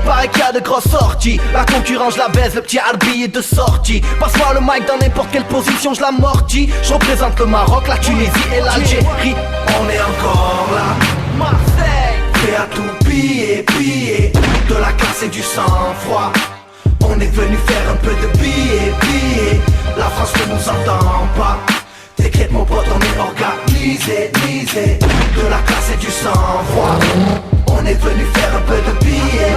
paraît qu'il y a de grosses sorties. La concurrence je la baise, le petit Harbi est de sortie. Passe-moi le mic dans n'importe quelle position, je l'amortis. Je représente le Maroc, la Tunisie et l'Algérie. On est encore là, Marseille, prêt à tout piller, piller. De la classe et du sang-froid. On est venu faire un peu de billets. La France ne nous entend pas. T'inquiète mon pote, on est organisé, misé. De la classe et du sang-froid. On est venu faire un peu de billets.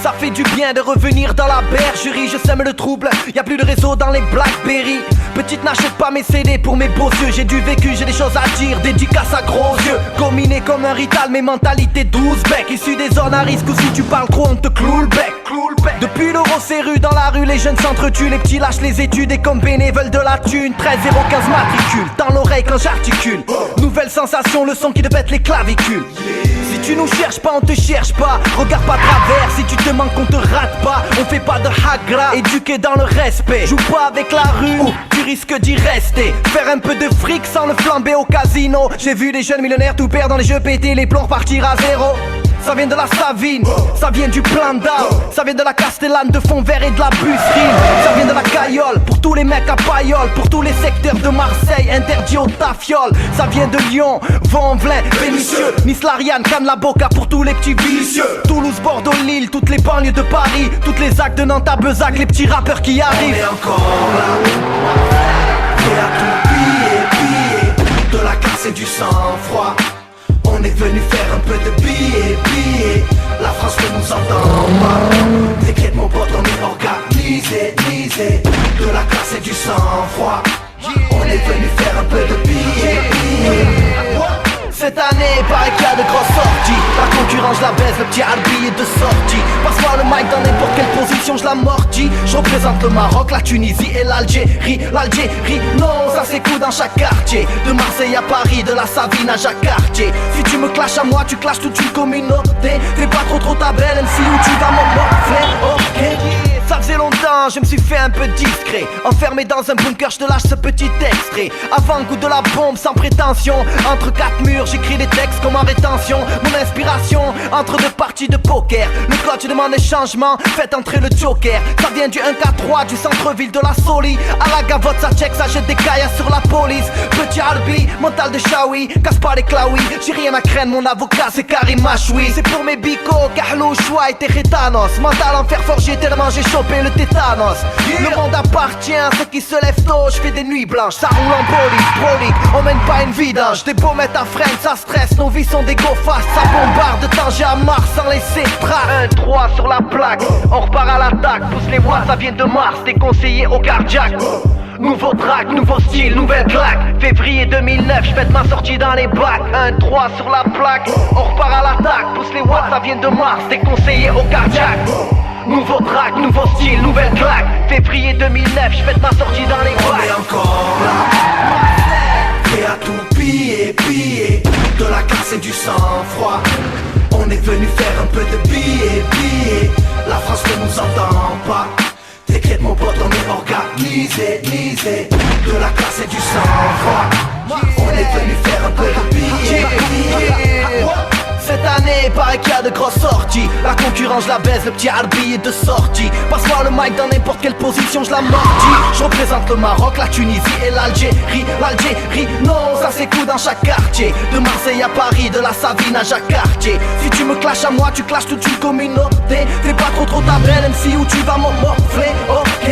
Ça fait du bien de revenir dans la bergerie. Je sème le trouble, y'a plus de réseau dans les Blackberry. Petite n'achète pas mes CD pour mes beaux yeux. J'ai du vécu, j'ai des choses à dire, dédicace à gros yeux. Gominé comme un rital, mes mentalités 12 becs. Issu des zones à risque où si tu parles trop on te cloue le bec. Depuis l'euro c'est rue, dans la rue les jeunes s'entretuent. Les petits lâchent les études et comme béné veulent de la thune. 13 015 matricule, dans l'oreille quand j'articule. Nouvelle sensation, le son qui te pète les clavicules. Si tu nous cherches pas, on te cherche pas. Regarde pas travers, si tu te manques on te rate pas. On fait pas de hagra, éduqué dans le respect. Joue pas avec la rue, tu risques d'y rester. Faire un peu de fric sans le flamber au casino. J'ai vu des jeunes millionnaires tout perdre dans les jeux péter, les plombs repartir à zéro. Ça vient de la Savine, ça vient du plan d'Arbre, ça vient de la Castellane, de fond vert et de la Busserine. Ça vient de la Caillole, pour tous les mecs à Payolle, pour tous les secteurs de Marseille, interdit aux tafioles. Ça vient de Lyon, Vaux-en-Velin, Vénissieux, Nice, Lariane, Cannes-la-Boca, pour tous les petits vicieux. Toulouse, Bordeaux, Lille, toutes les banlieues de Paris, toutes les actes de Nantes à Bezac, les petits rappeurs qui arrivent. On est encore là, prêt à tout piller, de la classe et du sang-froid. On est venu faire un peu de billets. La France ne nous entend pas. T'inquiète mon pote, on est organisé, misé. De la classe et du sang-froid. On est venu faire un peu de billets. Cette année, paraît qu'il y a de grosses sorties. La concurrence, je la baise, le petit Harbi est de sortie. Passe-moi le mic dans n'importe quelle position, je l'amortis. Je représente le Maroc, la Tunisie et l'Algérie. L'Algérie, non, ça s'écoute dans chaque quartier. De Marseille à Paris, de la Savine à Jacques-Cartier. Si tu me clashes à moi, tu clashes toute une communauté. Fais pas trop ta belle, MC où tu vas m'en morfler, ok. Ça faisait longtemps, je me suis fait un peu discret. Enfermé dans un bunker, je te lâche ce petit extrait. Avant le goût de la bombe, sans prétention. Entre quatre murs, j'écris des textes comme en rétention. Mon inspiration, entre deux parties de poker. Le coach demande des changements, faites entrer le joker. Ça vient du 1-4-3, du centre-ville de la Soli. À la gavotte, ça check, ça jette des caillasses sur la police. Petit Harbi, mental de Chaoui, casse pas les claouis. J'ai rien à craindre, mon avocat c'est Karim Machoui. C'est pour mes bicos, Carlo, Choua et Terretanos. Mental en fer forgé, tellement j'ai chopé le tétanos. Le monde appartient à ceux qui se lèvent tôt. Je fais des nuits blanches, ça roule en bolide, prolique. On mène pas une vidange, des beaux mettre à freine, ça stresse. Nos vies sont des go fast, ça bombarde de Tanger à Mars sans laisser trace. 1-3 sur la plaque, on repart à l'attaque. Pousse les voix, ça vient de Mars, déconseillé au cardiaque. Nouveau track, nouveau style, nouvelle claque. Février 2009, j'fête ma sortie dans les bacs. 1-3 sur la plaque, on repart à l'attaque. Pousse les watts, ça vient de Mars, déconseillé au cardiaque. Nouveau track, nouveau style, nouvelle claque. Février 2009, j'fête ma sortie dans les bacs. On est encore là, prêt à tout piller. De la classe et du sang-froid. On est venu faire un peu de billets. La France ne nous entend pas. T'inquiète mon pote, on est organisé, misé. De la classe et du sang-froid. On est venu faire un peu de billets. Cette année, paraît qu'il y a de grosses sorties. La concurrence, je la baise, le petit Harbi est de sortie. Passe-moi le mic dans n'importe quelle position, je l'amortis. Je représente le Maroc, la Tunisie et l'Algérie. L'Algérie, non, ça s'écoute dans chaque quartier. De Marseille à Paris, de la Savine à Jacques-Cartier. Si tu me clashes à moi, tu clashes toute une communauté. Fais pas trop ta belle, MC où tu vas m'en morfler, ok.